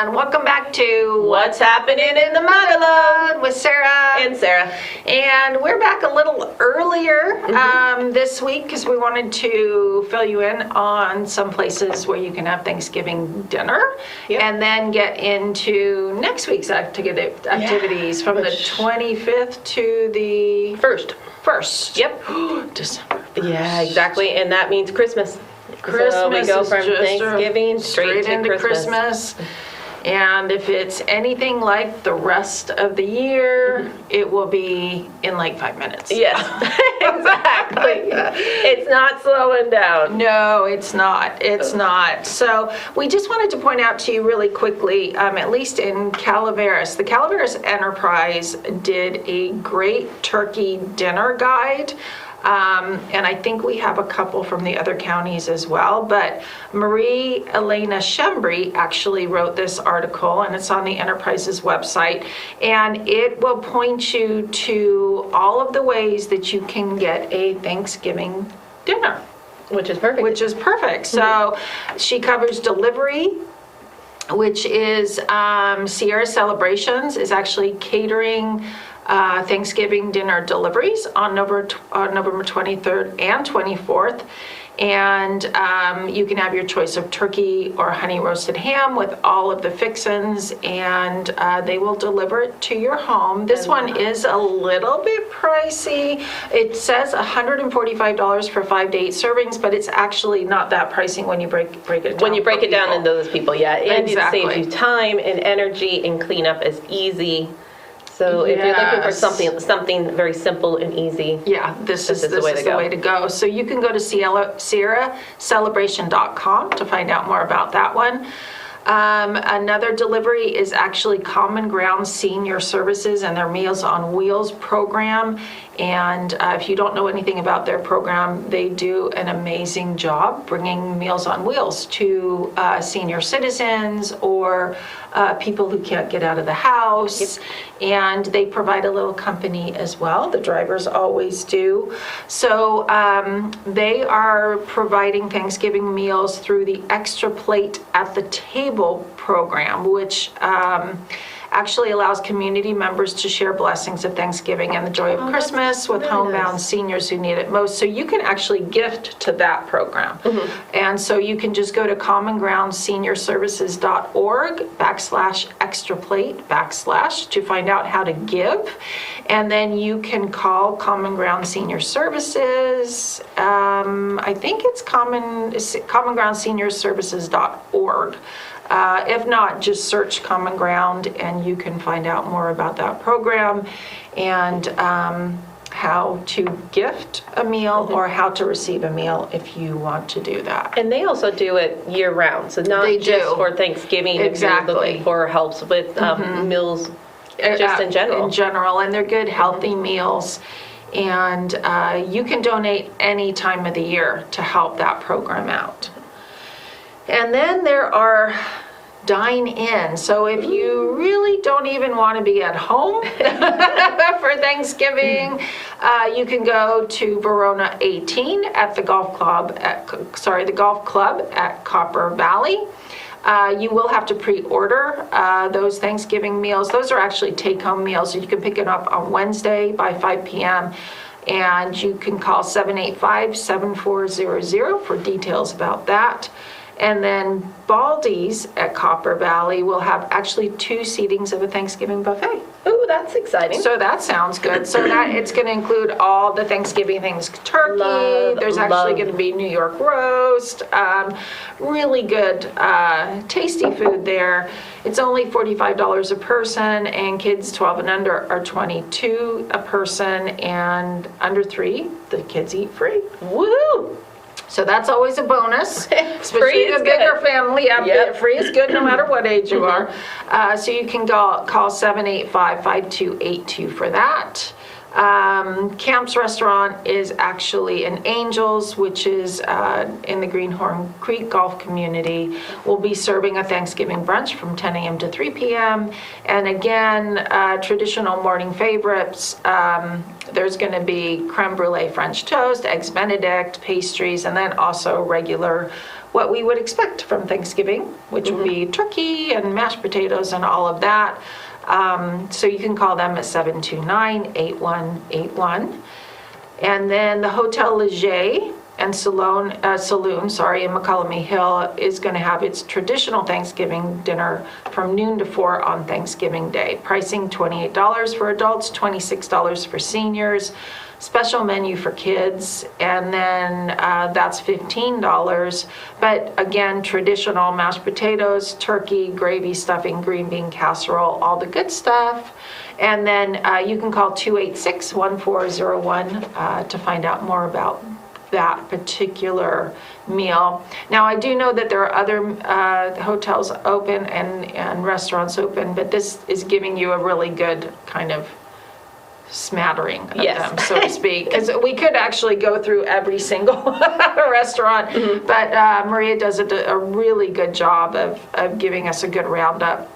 And welcome back to What's Happening in the Mother Lode with Sarah. and Sarah. And we're back a little earlier this week because we wanted to fill you in on some places where you can have Thanksgiving dinner. Yep. And then get into next week's activities from the 25th to the 1st. Yep. December 1st. Yeah, exactly. And that means Christmas. Christmas so we go is from just Thanksgiving straight into Christmas. And if it's anything like the rest of the year, it will be in like 5 minutes. Yes, exactly. It's not slowing down. No, it's not. It's not. So we just wanted to point out to you really quickly, at least in Calaveras, the Calaveras Enterprise did a great turkey dinner guide. And I think we have a couple from the other counties as well, but Marie Elena Shembri actually wrote this article, and it's on the Enterprise's website, and it will point you to all of the ways that you can get a Thanksgiving dinner. Which is perfect. So she covers delivery, which is Sierra Celebrations is actually catering Thanksgiving dinner deliveries on November 23rd and 24th. And you can have your choice of turkey or honey roasted ham with all of the fixins, and they will deliver it to your home. This one is a little bit pricey. It says $145 for 5 to 8 servings, but it's actually not that pricey when you break it down. When you break it down into those people, yeah. And exactly. It saves you time and energy, and cleanup is easy. So if you're looking for something very simple and easy, this is the way to go. So you can go to sierracelebration.com to find out more about that one. Another delivery is actually Common Ground Senior Services and their Meals on Wheels program. And if you don't know anything about their program, they do an amazing job bringing Meals on Wheels to senior citizens or people who can't get out of the house. Yep. And they provide a little company as well. The drivers always do. So they are providing Thanksgiving meals through the Extra Plate at the Table program, which actually allows community members to share blessings of Thanksgiving and the joy of Christmas with homebound seniors who need it most. So you can actually gift to that program. And so you can just go to commongroundseniorservices.org/extraplate/ to find out how to give. And then you can call Common Ground Senior Services. I think it's commongroundseniorservices.org. If not, just search Common Ground and you can find out more about that program and how to gift a meal or how to receive a meal if you want to do that. And they also do it year round, so not just for Thanksgiving. Exactly. If you're looking for helps with meals just in general. In general, and they're good, healthy meals. And you can donate any time of the year to help that program out. And then there are dine-in. So if you really don't even want to be at home for Thanksgiving, you can go to Verona 18 at the golf club at Copper Valley. You will have to pre-order those Thanksgiving meals. Those are actually take-home meals, so you can pick it up on Wednesday by 5 p.m. And you can call 785-7400 for details about that. And then Baldy's at Copper Valley will have actually 2 seatings of a Thanksgiving buffet. Ooh, that's exciting. So that sounds good. So that it's going to include all the Thanksgiving things, turkey. There's actually going to be New York roast. Really good, tasty food there. It's only $45 a person, and kids 12 and under are $22 a person, and under 3, the kids eat free. Woo! So that's always a bonus, Free especially is a bigger good. family. Yep. Free is good no matter what age you are. So you can call 785-5282 for that. Camp's Restaurant is actually in Angels, which is in the Greenhorn Creek Golf Community. We'll be serving a Thanksgiving brunch from 10 a.m. to 3 p.m. And again, traditional morning favorites. There's going to be creme brulee French toast, eggs Benedict, pastries, and then also regular, what we would expect from Thanksgiving, which would be turkey and mashed potatoes and all of that. So you can call them at 729-8181. And then the Hotel Leger and Saloon, in McCollum Hill is going to have its traditional Thanksgiving dinner from noon to 4 on Thanksgiving Day. Pricing $28 for adults, $26 for seniors. Special menu for kids, and then that's $15. But again, traditional mashed potatoes, turkey, gravy, stuffing, green bean casserole, all the good stuff. And then you can call 286-1401 to find out more about that particular meal. Now, I do know that there are other hotels open and restaurants open, but this is giving you a really good kind of smattering of them, so to speak, because we could actually go through every single restaurant, but Maria does a really good job of giving us a good roundup.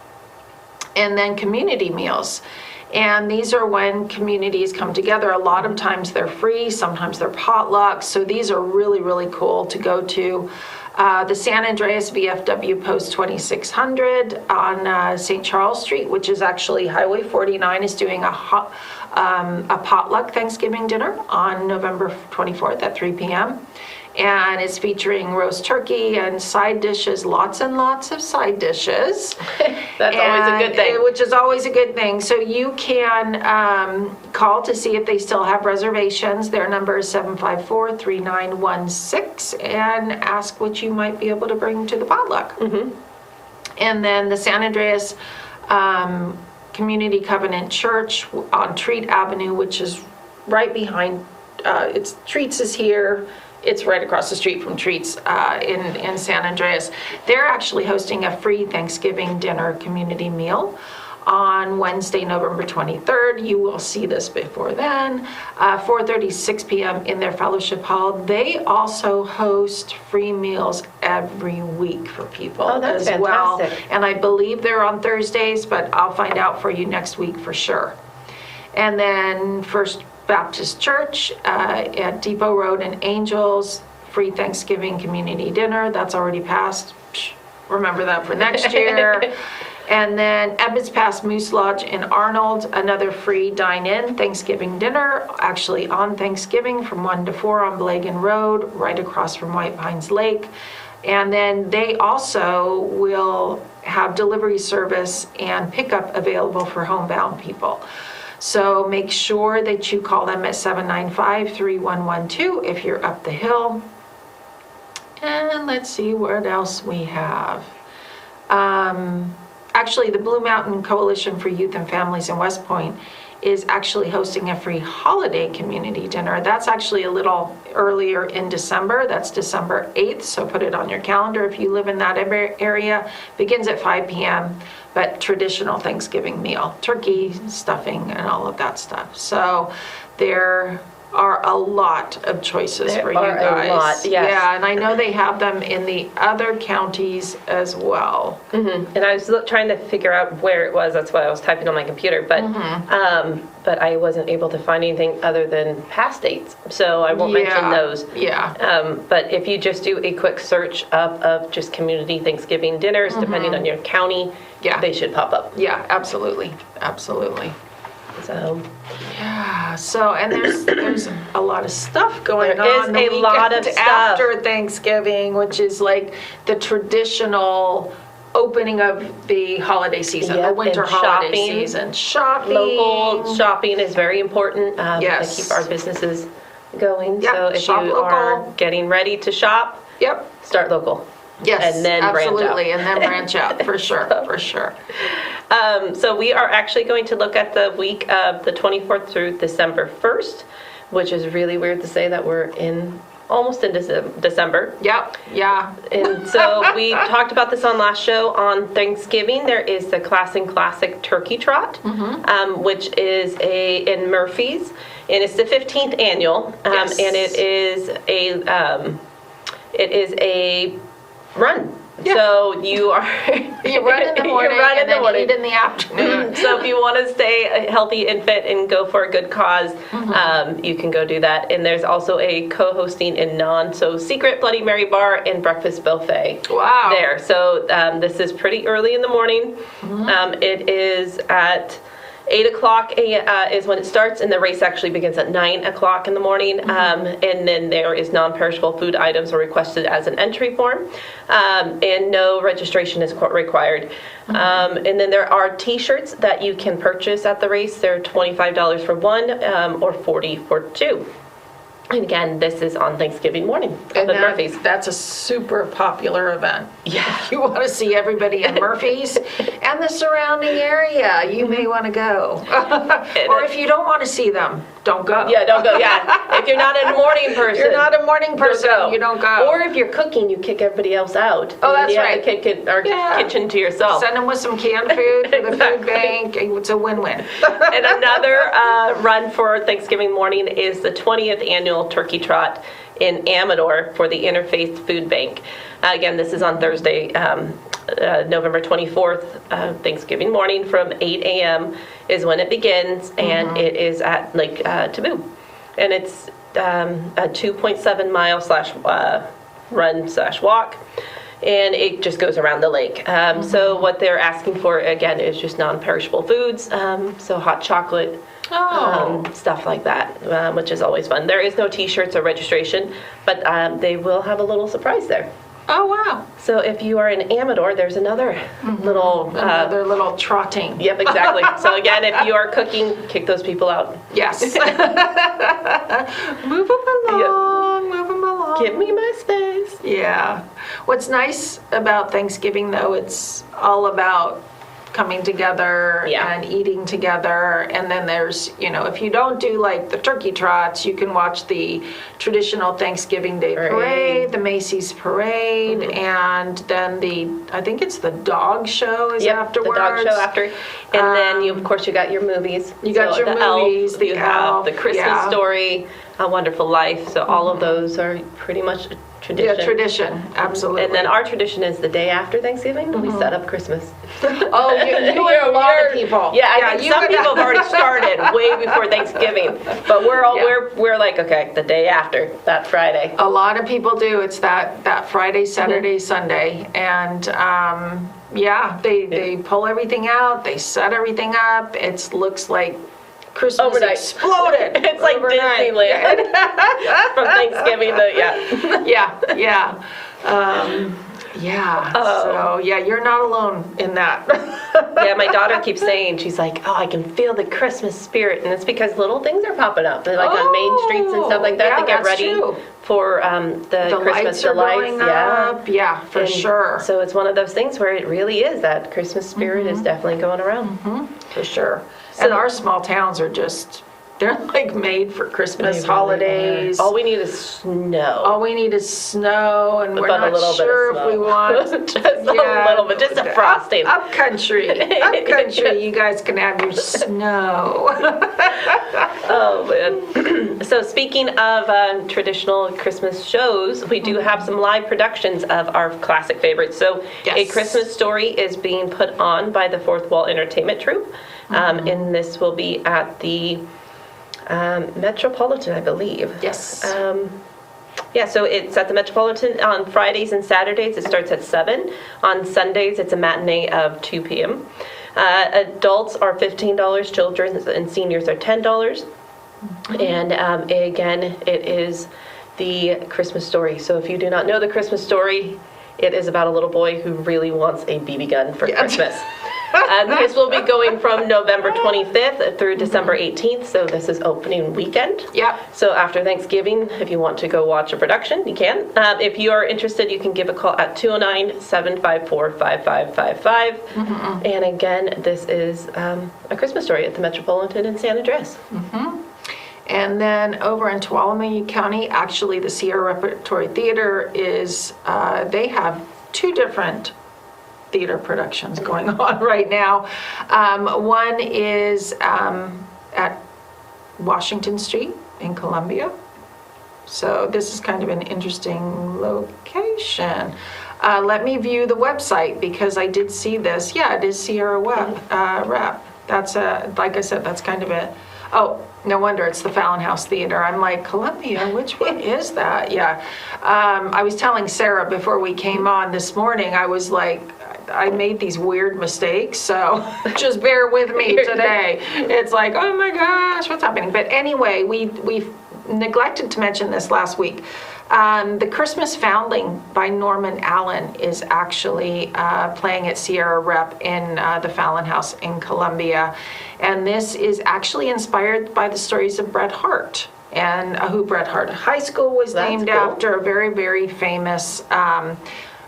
And then community meals. And these are when communities come together. A lot of times they're free, sometimes they're potlucks, so these are really, really cool to go to. The San Andreas VFW Post 2600 on St. Charles Street, which is actually Highway 49, is doing a potluck Thanksgiving dinner on November 24th at 3 p.m. And it's featuring roast turkey and side dishes, lots and lots of side dishes. That's always a good thing. Which is always a good thing. So you can call to see if they still have reservations. Their number is 754-3916, and ask what you might be able to bring to the potluck. And then the San Andreas Community Covenant Church on Treat Avenue, which is right behind, Treats is here. It's right across the street from Treats in San Andreas. They're actually hosting a free Thanksgiving dinner community meal on Wednesday, November 23rd. You will see this before then, 4:30, 6 p.m. in their fellowship hall. They also host free meals every week for people as well. And I believe they're on Thursdays, but I'll find out for you next week for sure. And then First Baptist Church at Depot Road in Angels, free Thanksgiving community dinner. That's already passed. Remember that for next year. And then Ebbets Pass Moose Lodge in Arnold, another free dine-in Thanksgiving dinner, actually on Thanksgiving from 1 to 4 on Blagan Road, right across from White Pines Lake. And then they also will have delivery service and pickup available for homebound people. So make sure that you call them at 795-3112 if you're up the hill. And let's see what else we have. Actually, the Blue Mountain Coalition for Youth and Families in West Point is actually hosting a free holiday community dinner. That's actually a little earlier in December. That's December 8th, so put it on your calendar if you live in that area. Begins at 5 p.m., but traditional Thanksgiving meal, turkey, stuffing, and all of that stuff. So there are a lot of choices for you guys. A lot, yes. Yeah, and I know they have them in the other counties as well. And I was trying to figure out where it was. That's why I was typing on my computer, but I wasn't able to find anything other than past dates, so I won't mention those. But if you just do a quick search up of just community Thanksgiving dinners, depending on your county, they should pop up. Yeah, absolutely, absolutely. So so and there's a lot of stuff going on. There is a lot of stuff after Thanksgiving, which is like the traditional opening of the holiday season, the winter holiday season. Shopping. Local shopping is very important to keep our businesses going. So if you are getting ready to shop, start local. Yes, and then absolutely, and then branch out, for sure, for sure. So we are actually going to look at the week of the 24th through December 1st, which is really weird to say that we're in almost in December. Yep, yeah. And so we talked about this on last show. On Thanksgiving, there is the Classic Turkey Trot, which is in Murphy's, and it's the 15th annual, Yes. and it is a run. Yeah. So you are You run in the morning and then eat in the afternoon. So if you want to stay healthy and fit and go for a good cause, you can go do that. And there's also a co-hosting and secret Bloody Mary bar and breakfast buffet. Wow. There. So this is pretty early in the morning. It is at 8 o'clock is when it starts, and the race actually begins at 9 o'clock in the morning. And then there is non-perishable food items are requested as an entry form, and no registration is required. And then there are T-shirts that you can purchase at the race. They're $25 for one, or $40 for two. And again, this is on Thanksgiving morning up at Murphy's. That's a super popular event. Yeah. You want to see everybody in Murphy's and the surrounding area, you may want to go. Or if you don't want to see them, don't go. Yeah, don't go. Yeah. If you're not a morning person. You're not a morning person, don't go. you don't go. Or if you're cooking, you kick everybody else out. Oh, that's you right. Have the kitchen to yourself. Send them with some canned food for the Exactly. food bank. It's a win-win. And another run for Thanksgiving morning is the 20th annual Turkey Trot in Amador for the Interfaith Food Bank. Again, this is on Thursday, November 24th, Thanksgiving morning from 8 a.m. is when it begins, and it is at Lake Taboo. And it's a 2.7 mile run/walk. And it just goes around the lake. So what they're asking for, again, is just non-perishable foods. So hot chocolate, stuff like that, which is always fun. There is no T-shirts or registration, but they will have a little surprise there. Oh, wow. So if you are in Amador, there's another little... Another little trotting. Yep, exactly. So again, if you are cooking, kick those people out. Yes. Move them along, move them along. Give me my space. Yeah. What's nice about Thanksgiving, though, it's all about coming together and eating together. And then there's, if you don't do like the turkey trots, you can watch the traditional Thanksgiving Day parade, the Macy's parade, and then I think it's the dog show is afterwards. The dog show after. And then you got your movies. You got your movies, Elf, you have the Christmas Story, A Wonderful Life. So all of those are pretty much tradition. Yeah, tradition, absolutely. And then our tradition is the day after Thanksgiving, we set up Christmas. Oh, you and a lot of people. Yeah, I think some people have already started way before Thanksgiving, but we're like, okay, the day after, that Friday. A lot of people do. It's that Friday, Saturday, Sunday, and they pull everything out, they set everything up. It looks like Christmas overnight. Exploded. It's like overnight. Disneyland from Thanksgiving to So you're not alone in that. Yeah, my daughter keeps saying, she's like, I can feel the Christmas spirit, and it's because little things are popping up, like on main streets and stuff like that. They get ready for the Christmas lights are going up. Yeah, for And sure. So it's one of those things where it really is that Christmas spirit is definitely going around. For sure. And our small towns are they're like made for Christmas holidays. All we need is snow. All we need is snow, and we're But not a little sure bit of if we want just a little bit, just a frosting. Up country, you guys can have your snow. Oh man! So speaking of traditional Christmas shows, we do have some live productions of our classic favorites. So A Christmas Story is being put on by the Fourth Wall Entertainment Troupe, and this will be at the Metropolitan, I believe. Yes. So it's at the Metropolitan on Fridays and Saturdays. It starts at 7. On Sundays, it's a matinee of 2 p.m. Adults are $15. Children and seniors are $10. And again, it is the Christmas Story. So if you do not know the Christmas Story, it is about a little boy who really wants a BB gun for Christmas. This will be going from November 25th through December 18th, so this is opening weekend. Yep. So after Thanksgiving, if you want to go watch a production, you can. If you are interested, you can give a call at 209-754-5555. And again, this is A Christmas Story at the Metropolitan in San Andreas. And then over in Tuolumne County, actually the Sierra Repertory Theater is, they have 2 different theater productions going on right now. One is at Washington Street in Columbia. So this is kind of an interesting location. Let me view the website because I did see this. Yeah, it is Sierra Rep. That's like I said, that's kind of a, oh, no wonder it's the Fallon House Theater. I'm like, Columbia, which one is that? Yeah. I was telling Sarah before we came on this morning, I was like, I made these weird mistakes, so just bear with me today. It's like, oh my gosh, what's happening? But anyway, we neglected to mention this last week. The Christmas Foundling by Norman Allen is actually playing at Sierra Rep in the Fallon House in Columbia. And this is actually inspired by the stories of Bret Hart. And who Bret Hart High School was named after, a very, very famous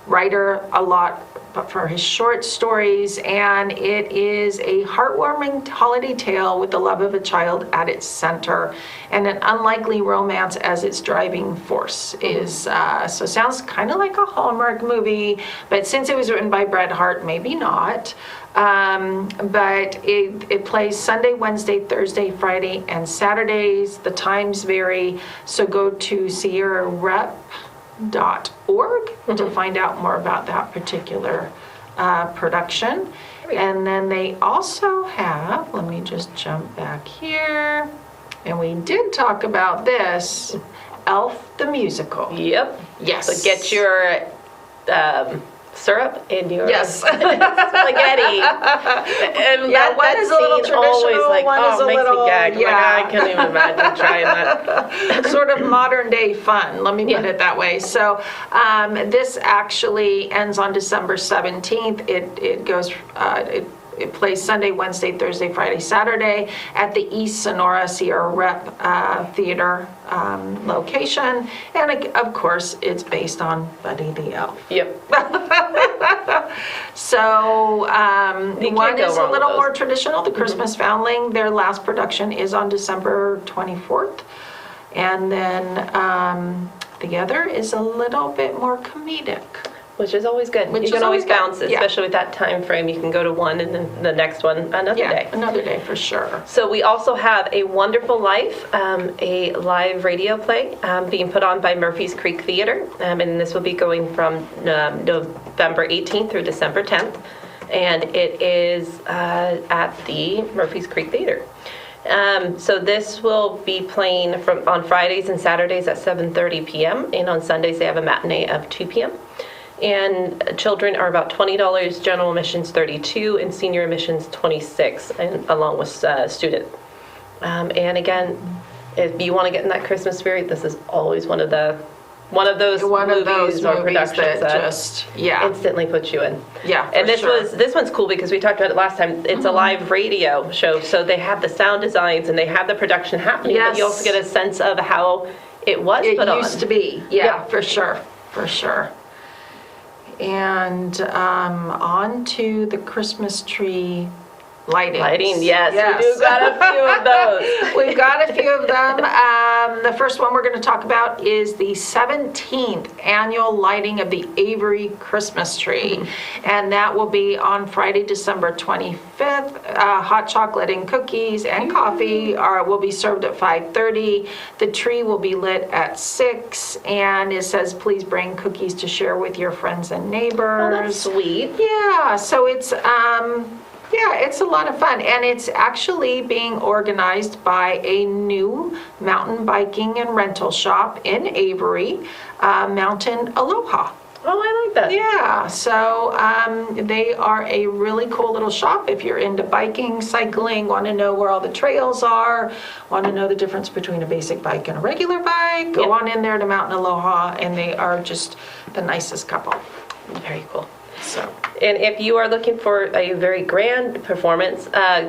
writer, a lot for his short stories, and it is a heartwarming holiday tale with the love of a child at its center and an unlikely romance as its driving force. Is so sounds kind of like a Hallmark movie, but since it was written by Bret Hart, maybe not. But it plays Sunday, Wednesday, Thursday, Friday, and Saturdays. The times vary, so go to sierrarep.org to find out more about that particular production. And then they also have, let me just jump back here, and we did talk about this, Elf the Musical. Yep. Yes. So get your syrup and your spaghetti. And yeah, one is a little traditional, always like, one is a makes little, me gag. yeah. Like, I can't even imagine trying that. Sort of modern day fun, let me put it that way. So this actually ends on December 17th. It goes, it plays Sunday, Wednesday, Thursday, Friday, Saturday at the East Sonora Sierra Rep Theater location. And of course, it's based on Buddy the Elf. Yep. So one is a little more those. Traditional, the Christmas Foundling. Their last production is on December 24th. And then the other is a little bit more comedic. Which is always good. You can always bounce, especially with that time frame. You can go to one and then the next one another day. Another day for sure. So we also have A Wonderful Life, a live radio play being put on by Murphy's Creek Theater. And this will be going from November 18th through December 10th. And it is at the Murphy's Creek Theater. So this will be playing on Fridays and Saturdays at 7:30 p.m. And on Sundays they have a matinee of 2 p.m. And children are about $20, general admissions $32, and senior admissions $26, and along with student. And again, if you want to get in that Christmas spirit, this is always one of those movies or productions that just instantly puts you in. Yeah, and this one's cool because we talked about it last time. It's a live radio show, so they have the sound designs and they have the production happening. Yes. But you also get a sense of how it was put on. It used to be, for sure. And on to the Christmas tree lighting. Yes. We do got a few of those. We've got a few of them. The first one we're going to talk about is the 17th annual lighting of the Avery Christmas tree. And that will be on Friday, December 25th. Hot chocolate and cookies and coffee will be served at 5:30. The tree will be lit at 6. And it says, please bring cookies to share with your friends and neighbors. Oh, that's sweet. Yeah, so it's it's a lot of fun, and it's actually being organized by a new mountain biking and rental shop in Avery, Mountain Aloha. Oh, I like that. Yeah, so they are a really cool little shop. If you're into biking, cycling, want to know where all the trails are, want to know the difference between a basic bike and a regular bike, go on in there to Mountain Aloha, and they are just the nicest couple. Very cool. So. And if you are looking for a very grand performance,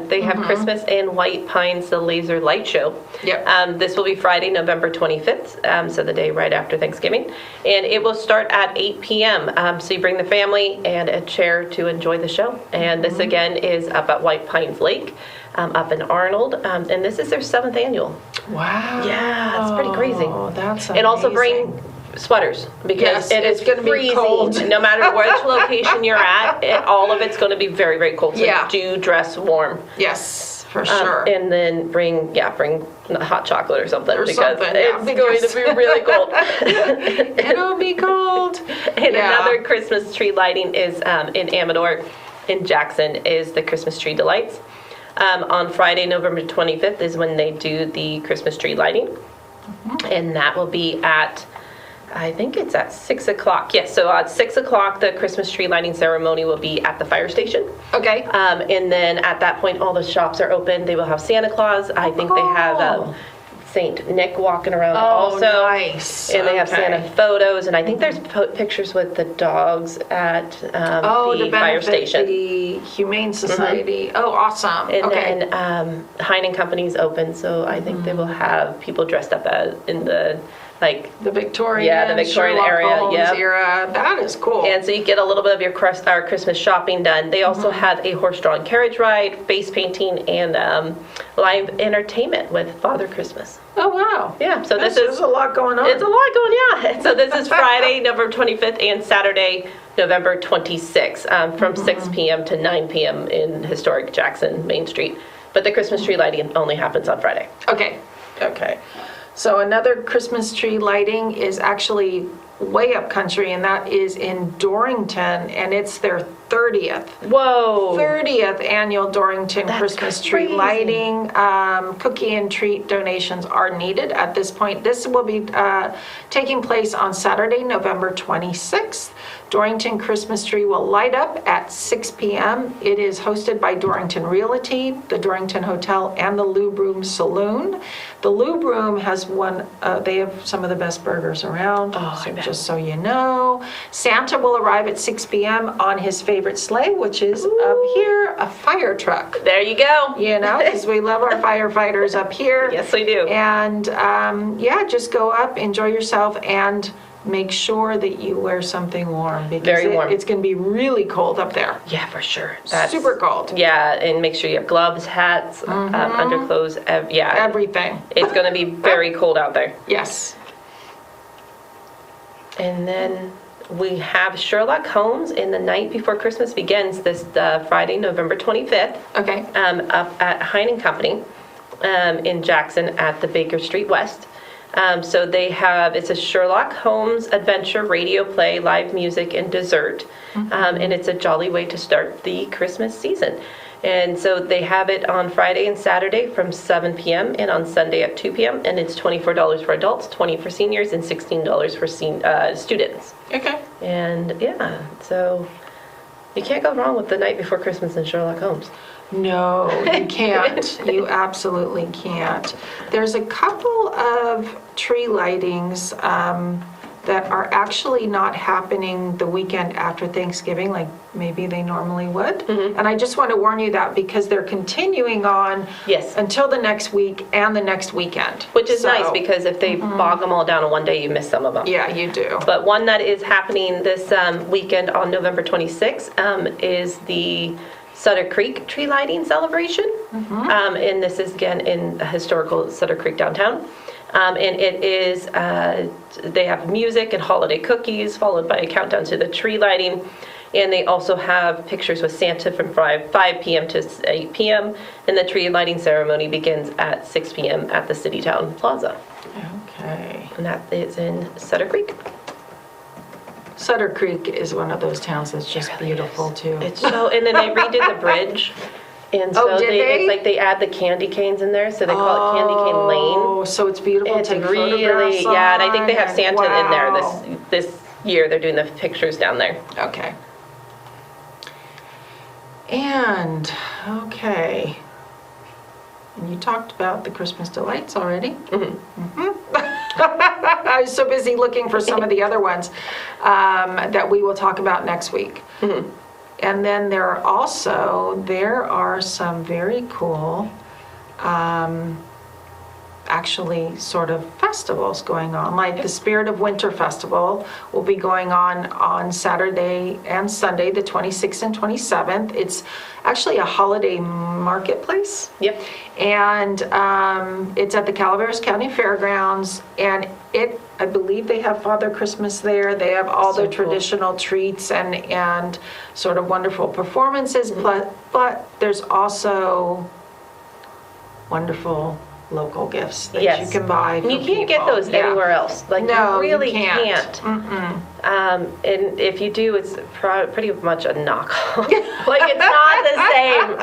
they have Christmas and White Pines, the laser light show. Yep. This will be Friday, November 25th, so the day right after Thanksgiving. And it will start at 8 p.m. So you bring the family and a chair to enjoy the show. And this, again, is up at White Pines Lake, up in Arnold. And this is their 7th annual. Wow. Yeah, it's pretty crazy. That's amazing. And also bring sweaters, because it is going to be cold. No matter which location you're at, all of it's going to be very, very cold. So do dress warm. Yes, for sure. And then bring hot chocolate or something, because something, it's going to be really cold. It'll be cold. And another Christmas tree lighting is in Amador, in Jackson, is the Christmas Tree Delights. On Friday, November 25th is when they do the Christmas tree lighting. And that will be at, I think it's at 6 o'clock. Yes, so at 6 o'clock, the Christmas tree lighting ceremony will be at the fire station. Okay. And then at that point, all the shops are open. They will have Santa Claus. I think they have Saint Nick walking around also. Nice. And they have Santa photos. And I think there's pictures with the dogs at the fire station. The Humane Society. Oh, awesome. And then Hine and Company's open, so I think they will have people dressed up in the the Victorian, the Victorian Sherlock area, Holmes era. That is cool. And so you get a little bit of your Christmas shopping done. They also have a horse-drawn carriage ride, face painting, and live entertainment with Father Christmas. Oh, wow. Yeah, so there's a lot going on. It's a lot going on, yeah. So this is Friday, November 25th, and Saturday, November 26th, from 6 p.m. to 9 p.m. in historic Jackson Main Street. But the Christmas tree lighting only happens on Friday. Okay. So another Christmas tree lighting is actually way up country, and that is in Dorrington, and it's their 30th. Whoa. 30th annual Dorrington Christmas tree lighting. Cookie and treat donations are needed at this point. This will be taking place on Saturday, November 26th. Dorrington Christmas tree will light up at 6 p.m. It is hosted by Dorrington Realty, the Dorrington Hotel, and the Lube Room Saloon. The Lube Room has they have some of the best burgers around, just so you know. Santa will arrive at 6 p.m. on his favorite sleigh, which is up here, a fire truck. There you go. You know, because we love our firefighters up here. Yes, we do. And just go up, enjoy yourself, and make sure that you wear something warm, because very warm. It's going to be really cold up there. Yeah, for sure. Super cold. Yeah, and make sure you have gloves, hats, underclothes, everything. It's going to be very cold out there. Yes. And then we have Sherlock Holmes in the night before Christmas begins this Friday, November 25th. Okay. Up at Hine and Company in Jackson at the Baker Street West. So they have, it's a Sherlock Holmes adventure radio play, live music, and dessert. And it's a jolly way to start the Christmas season. And so they have it on Friday and Saturday from 7 p.m. and on Sunday at 2 p.m. And it's $24 for adults, $20 for seniors, and $16 for students. Okay. And so you can't go wrong with the night before Christmas in Sherlock Holmes. No, you can't. You absolutely can't. There's a couple of tree lightings that are actually not happening the weekend after Thanksgiving, like maybe they normally would. And I just want to warn you that, because they're continuing on until the next week and the next weekend. Which is nice, because if they bog them all down in one day, you miss some of them. Yeah, you do. But one that is happening this weekend on November 26th is the Sutter Creek tree lighting celebration. And this is again in historical Sutter Creek downtown. And it is, they have music and holiday cookies, followed by a countdown to the tree lighting. And they also have pictures with Santa from 5 p.m. to 8 p.m. And the tree lighting ceremony begins at 6 p.m. at the City Town Plaza. Okay. And that is in Sutter Creek. Sutter Creek is one of those towns that's just beautiful too. It's so, and then they redid the bridge. And so it's like they add the candy canes in there, so they call it Candy Cane Lane. Oh, so it's beautiful. It's really, yeah, and I think they have Santa in there this year. They're doing the pictures down there. Okay. And, okay. And you talked about the Christmas delights already. I was so busy looking for some of the other ones that we will talk about next week. And then there are some very cool, actually sort of festivals going on, like the Spirit of Winter Festival will be going on Saturday and Sunday, the 26th and 27th. It's actually a holiday marketplace. Yep. And it's at the Calaveras County Fairgrounds, and I believe they have Father Christmas there. They have all the traditional treats and sort of wonderful performances, but there's also wonderful local gifts that you can buy for you can't get those anywhere else. Like, no, you really you can't. And if you do, it's pretty much a knockoff. Like, it's not the same.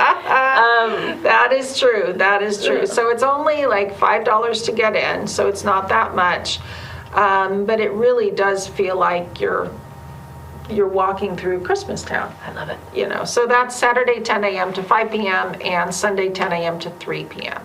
That is true. That is true. So it's only like $5 to get in, so it's not that much. But it really does feel like you're walking through Christmas Town. I love it. You know, so that's Saturday 10 a.m. to 5 p.m. and Sunday 10 a.m. to 3 p.m.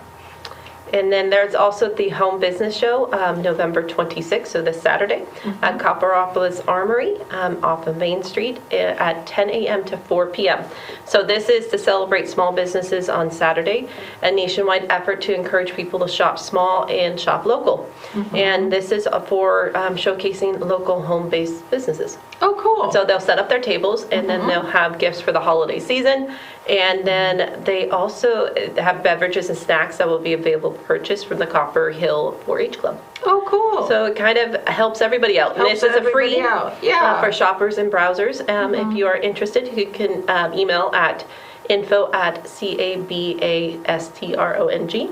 And then there's also the Home Business Show, November 26th, so this Saturday, at Copperopolis Armory off of Main Street at 10 a.m. to 4 p.m. So this is to celebrate small businesses on Saturday, a nationwide effort to encourage people to shop small and shop local. And this is for showcasing local home-based businesses. Oh, cool. So they'll set up their tables, and then they'll have gifts for the holiday season. And then they also have beverages and snacks that will be available to purchase from the Copper Hill 4-H Club. Oh, cool. So it kind of helps everybody out. Helps and this is a free for shoppers and browsers. If you are interested, you can email at info@cabastron.g.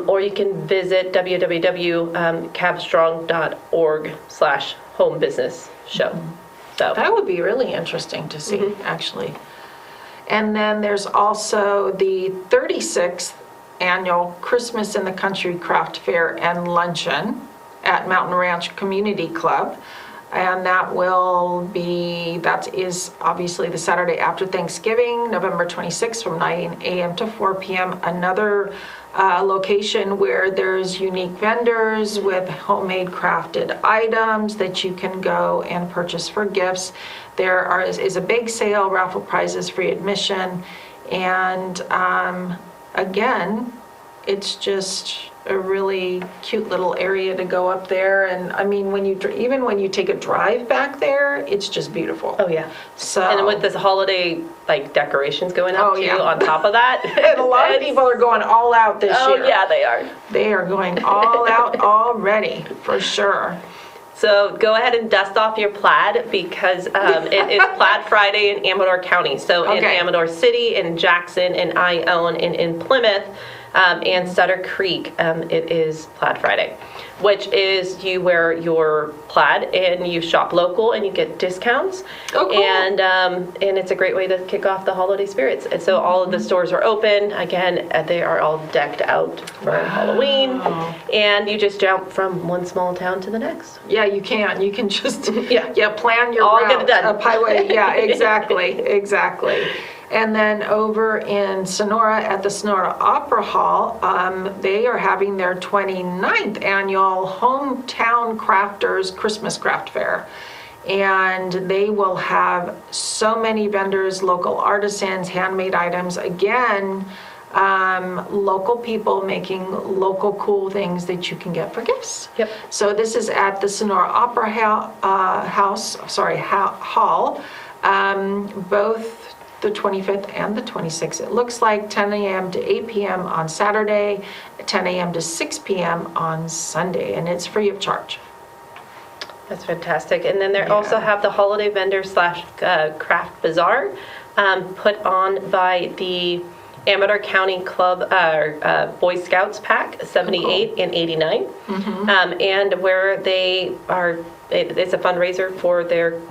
Or you can visit www.cabstrong.org/homebusinessshow. So that would be really interesting to see, actually. And then there's also the 36th annual Christmas in the Country Craft Fair and Luncheon at Mountain Ranch Community Club. And that is obviously the Saturday after Thanksgiving, November 26th from 9 a.m. to 4 p.m. Another location where there's unique vendors with homemade crafted items that you can go and purchase for gifts. There is a bake sale, raffle prizes, free admission, and again, it's just a really cute little area to go up there. And I mean, even when you take a drive back there, it's just beautiful. Oh yeah. So and with this holiday decorations going up on top of that, and a lot of people are going all out this year. Oh yeah, they are. They are going all out already for sure. So go ahead and dust off your plaid because it is Plaid Friday in Amador County. So in Amador City, in Jackson, in Ione, and in Plymouth, and Sutter Creek, it is Plaid Friday, which is you wear your plaid and you shop local and you get discounts. Oh, cool. And it's a great way to kick off the holiday spirits. And so all of the stores are open. Again, they are all decked out for Halloween. And you just jump from one small town to the next. Yeah, you can. You can just plan your all route get it done. up highway. Yeah, exactly. And then over in Sonora at the Sonora Opera Hall, they are having their 29th annual Hometown Crafters Christmas Craft Fair. And they will have so many vendors, local artisans, handmade items. Again, local people making local cool things that you can get for gifts. Yep. So this is at the Sonora Opera Hall, both the 25th and the 26th. It looks like 10 a.m. to 8 p.m. on Saturday, 10 a.m. to 6 p.m. on Sunday, and it's free of charge. That's fantastic. And then they also have the holiday vendor / craft bazaar put on by the Amador County Club Boy Scouts Pack 78 and 89, and where they are, it's a fundraiser for their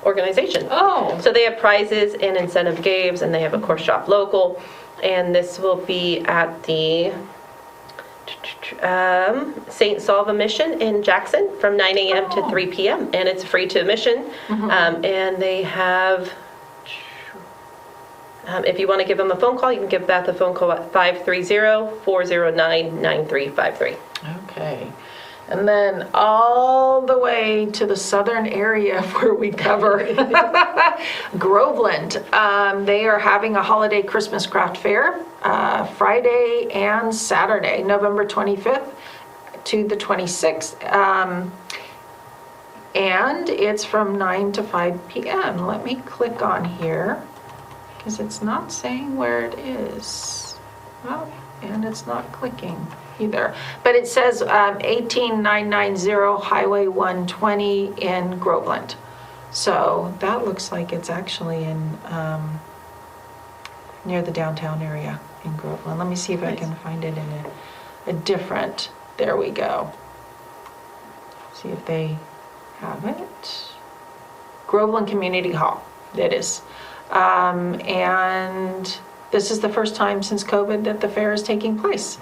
organization. Oh. So they have prizes and incentive games, and they have, of course, shop local. And this will be at the St. Salva Mission in Jackson from 9 a.m. to 3 p.m. And it's free to admission. And they have, if you want to give them a phone call, you can give Beth a phone call at 530-409-9353. Okay. And then all the way to the southern area where we cover Groveland. They are having a holiday Christmas craft fair Friday and Saturday, November 25th to the 26th. And it's from 9 to 5 p.m. Let me click on here because it's not saying where it is. Oh, and it's not clicking either. But it says 18990 Highway 120 in Groveland. So that looks like it's actually in near the downtown area in Groveland. Let me see if I can find it in a different, there we go. See if they have it. Groveland Community Hall, it is. And this is the first time since COVID that the fair is taking place.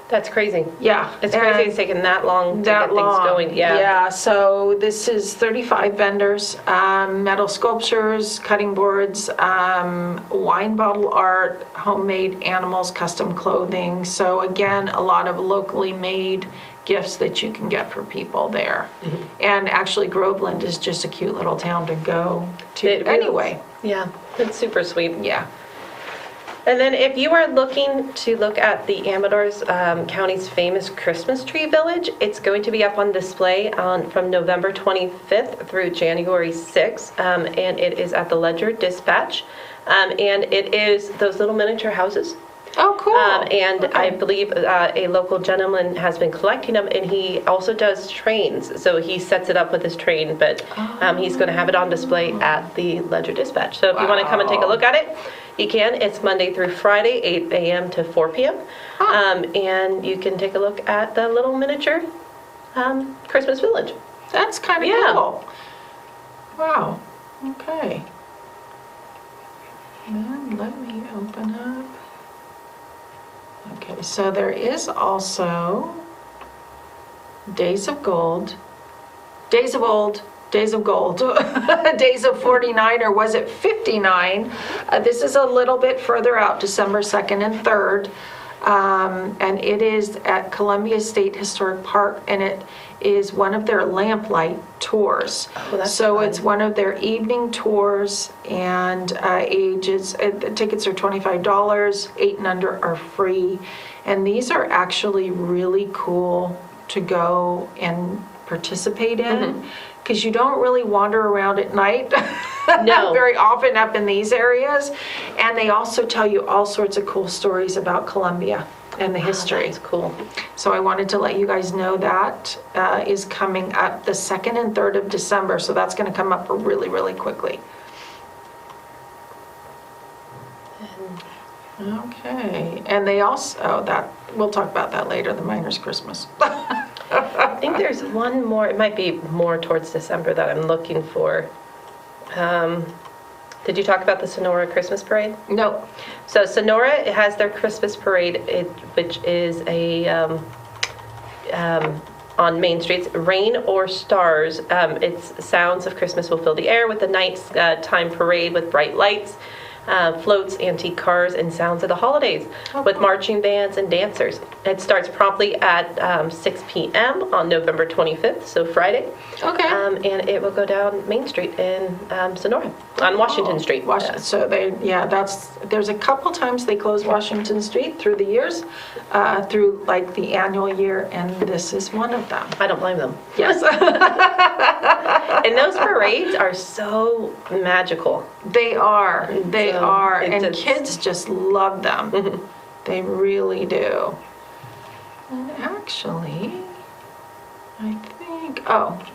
That's crazy. Yeah. It's crazy it's taken that long to get things going. Yeah. Yeah, so this is 35 vendors, metal sculptures, cutting boards, wine bottle art, homemade animals, custom clothing. So again, a lot of locally made gifts that you can get for people there. Mm-hmm. And actually Groveland is just a cute little town to go to anyway. Yeah, it's super sweet. Yeah. And then if you are looking to look at the Amador's County's famous Christmas tree village, it's going to be up on display from November 25th through January 6th, and it is at the Ledger Dispatch, and it is those little miniature houses. Oh, cool. And okay. I believe a local gentleman has been collecting them, and he also does trains. So he sets it up with his train, but he's going to have it on display at the Ledger Dispatch. So if you want to come and take a look at it, you can. It's Monday through Friday, 8 a.m. to 4 p.m. And you can take a look at the little miniature Christmas village. That's kind of cool. Wow. Okay. And let me open up. Okay, so there is also Days of Gold, Days of Old, Days of Gold, Days of 49, or was it 59? This is a little bit further out, December 2nd and 3rd. And it is at Columbia State Historic Park, and it is one of their lamplight tours. Oh, that's so fun. It's one of their evening tours, and the tickets are $25, 8 and under are free. And these are actually really cool to go and participate in, because you don't really wander around at night. No. Very often up in these areas. And they also tell you all sorts of cool stories about Columbia and the history. That's cool. So I wanted to let you guys know that is coming up the 2nd and 3rd of December. So that's going to come up really, really quickly. Okay. And they also, we'll talk about that later, the Miners' Christmas. I think there's one more, it might be more towards December that I'm looking for. Did you talk about the Sonora Christmas Parade? No. So Sonora has their Christmas Parade, which is on Main Street's Rain or Stars. It's sounds of Christmas will fill the air with the nighttime parade with bright lights, floats, antique cars, and sounds of the holidays with marching bands and dancers. It starts promptly at 6 p.m. on November 25th, so Friday. Okay. And it will go down Main Street in Sonora on Washington Street. So there's a couple times they close Washington Street through the years, through like the annual year, and this is one of them. I don't blame them. Yes. And those parades are so magical. They are. They are. And it's kids just love them. Mm-hmm. They really do. And actually, I think,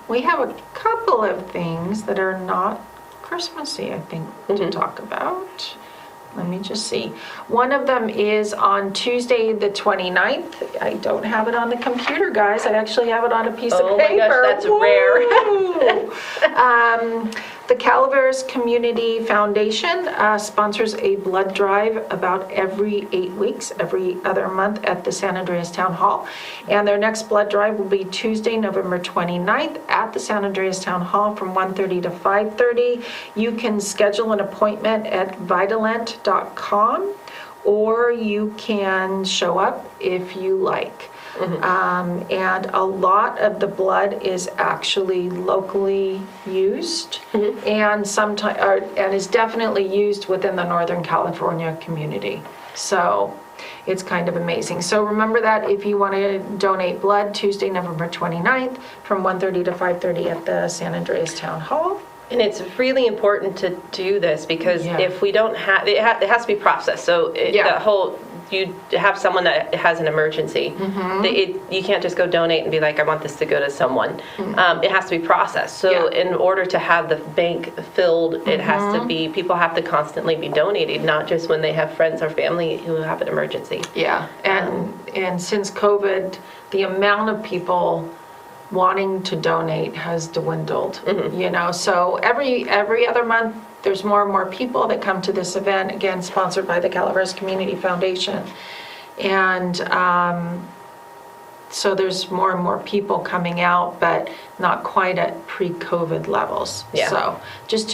we have a couple of things that are not Christmassy, I think, to talk about. Let me just see. One of them is on Tuesday the 29th. I don't have it on the computer, guys. I actually have it on a piece of paper. Oh my gosh, that's rare. The Calaveras Community Foundation sponsors a blood drive about every 8 weeks, every other month at the San Andreas Town Hall. And their next blood drive will be Tuesday, November 29th at the San Andreas Town Hall from 1:30 to 5:30. You can schedule an appointment at Vitalent.com, or you can show up if you like. And a lot of the blood is actually locally used, and sometimes and is definitely used within the Northern California community. So it's kind of amazing. So remember that if you want to donate blood, Tuesday, November 29th, from 1:30 to 5:30 at the San Andreas Town Hall. And it's really important to do this because if we don't have, it has to be processed. So you have someone that has an emergency. You can't just go donate and be like, I want this to go to someone. It has to be processed. So in order to have the bank filled, it has to be, people have to constantly be donating, not just when they have friends or family who have an emergency. Yeah, and since COVID, the amount of people wanting to donate has dwindled, so every other month, there's more and more people that come to this event, again, sponsored by the Calaveras Community Foundation. And so there's more and more people coming out, but not quite at pre-COVID levels. Yeah. So just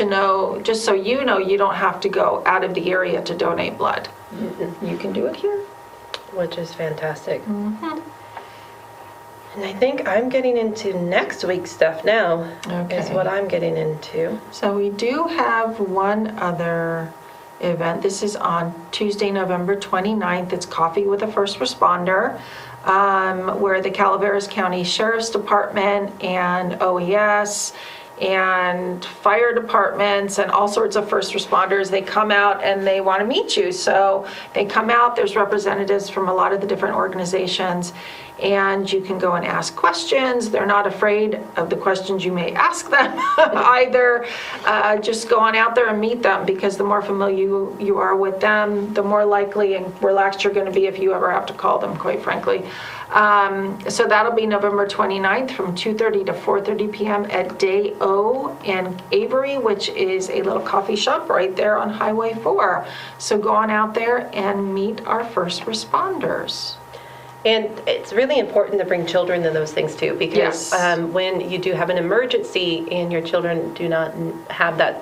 so you know, you don't have to go out of the area to donate blood. You can do it here. Which is fantastic. And I think I'm getting into next week's stuff now, is what I'm getting into. So we do have one other event. This is on Tuesday, November 29th. It's Coffee with a First Responder, where the Calaveras County Sheriff's Department and OES and fire departments and all sorts of first responders, they come out and they want to meet you. So they come out, there's representatives from a lot of the different organizations, and you can go and ask questions. They're not afraid of the questions you may ask them either. Just go on out there and meet them, because the more familiar you are with them, the more likely and relaxed you're going to be if you ever have to call them, quite frankly. So that'll be November 29th from 2:30 to 4:30 p.m. at Day O in Avery, which is a little coffee shop right there on Highway 4. So go on out there and meet our first responders. And it's really important to bring children to those things too, because when you do have an emergency and your children do not have that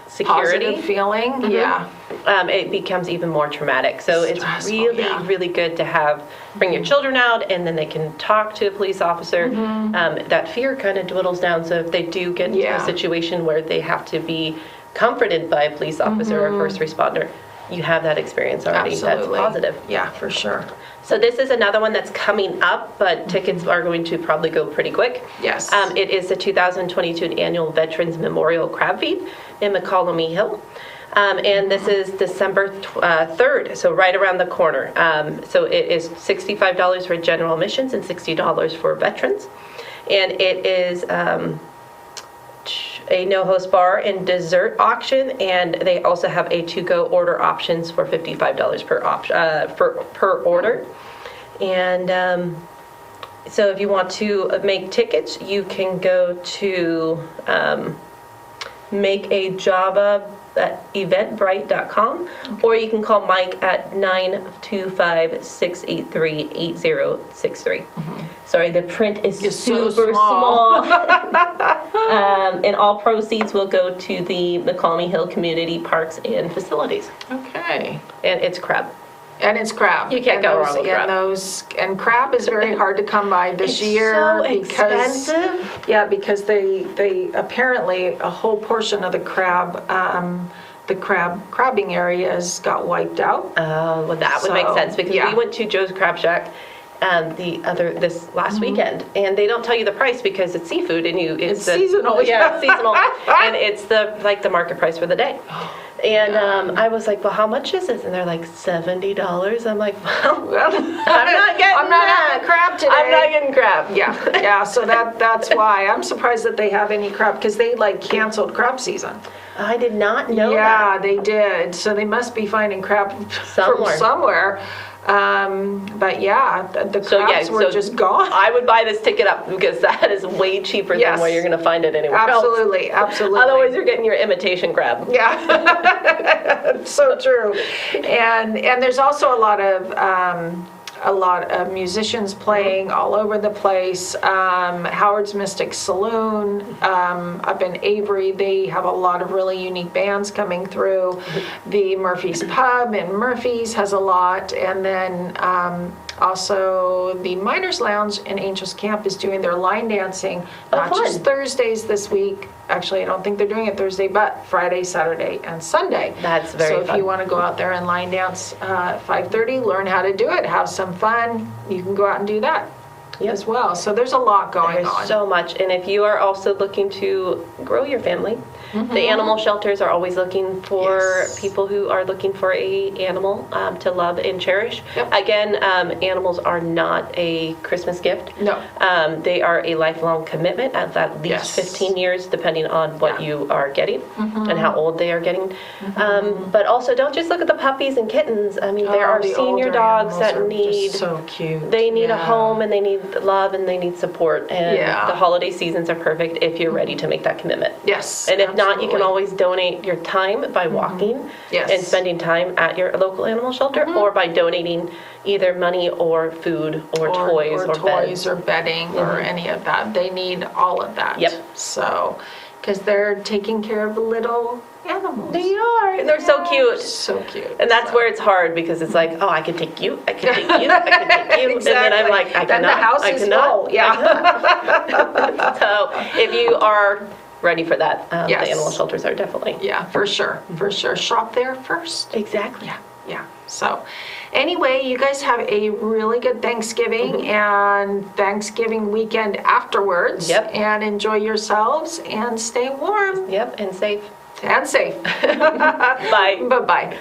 security positive feeling, it becomes even more traumatic. So Stressful, it's really good to bring your children out, and then they can talk to a police officer. That fear kind of dwindles down. So if they do get into a situation where they have to be comforted by a police officer or a first responder, you have that experience already. Absolutely. That's positive. Yeah, for sure. So this is another one that's coming up, but tickets are going to probably go pretty quick. Yes. It is the 2022 Annual Veterans Memorial Crab Feed in Calaveras Hill. And this is December 3rd, so right around the corner. So it is $65 for general admissions and $60 for veterans. And it is a no-host bar and dessert auction, and they also have a to-go order options for $55 per order. And so if you want to make tickets, you can go to make a Java at eventbrite.com, or you can call Mike at 925-683-8063. Sorry, the print is super so small. And all proceeds will go to the Calaveras Hill Community Parks and Facilities. Okay. And it's crab. And it's crab. You can't go wrong with crab. And crab is very hard to come by this year. So expensive. Yeah, because they apparently a whole portion of the crabbing areas got wiped out. Oh, well, that would make sense, because we went to Joe's Crab Shack this last weekend, and they don't tell you the price because it's seafood, and it's seasonal. Yeah, it's seasonal, and it's the market price for the day. And I was like, well, how much is this? And they're like, $70. I'm like, well, I'm not having crab today. I'm not getting crab. Yeah. So that's why I'm surprised that they have any crab, because they canceled crab season. I did not know that. Yeah, they did. So they must be finding crab from somewhere. But yeah, the crabs were just gone. I would buy this ticket up, because that is way cheaper than where you're going to find it anywhere else. Absolutely. Otherwise, you're getting your imitation crab. Yeah, so true. And there's also a lot of a lot of musicians playing all over the place. Howard's Mystic Saloon up in Avery, they have a lot of really unique bands coming through. The Murphy's Pub in Murphy's has a lot, and then also the Miners Lounge in Angels Camp is doing their line dancing, not just Thursdays this week. Actually, I don't think they're doing it Thursday, but Friday, Saturday, and Sunday. That's very fun. So if you want to go out there and line dance at 5:30, learn how to do it, have some fun, you can go out and do that as well. So there's a lot going on. There's so much. And if you are also looking to grow your family, the animal shelters are always looking for people who are looking for a animal to love and cherish. Yep. Again, animals are not a Christmas gift. No. They are a lifelong commitment at least 15 years, depending on what you are getting and how old they are getting. But also, don't just look at the puppies and kittens. I mean, there are the senior older dogs that animals are need... just so cute. They need a home, and they need love, and they need support. And Yeah. the holiday seasons are perfect if you're ready to make that commitment. Yes. And if not, you can absolutely. always donate your time by walking Yes. and spending time at your local animal shelter, or by donating either money or food or toys or beds. or bedding or any of that. They need all of that. Yep. So, because they're taking care of little animals. They are, and they're so cute. So cute. And that's where it's hard, because it's like, oh, I can take you, I can take you, I can take you. Exactly. And then I'm like, I Then cannot, the house I is cannot. full. Yeah. So if you are ready for that, Yes. the animal shelters are definitely. Yeah, for sure. For sure. Shop there first. Exactly. Yeah. Yeah. So, anyway, you guys have a really good Thanksgiving and Thanksgiving weekend afterwards. Yep. And enjoy yourselves and stay warm Yep, and safe. and safe. Bye. Bye-bye.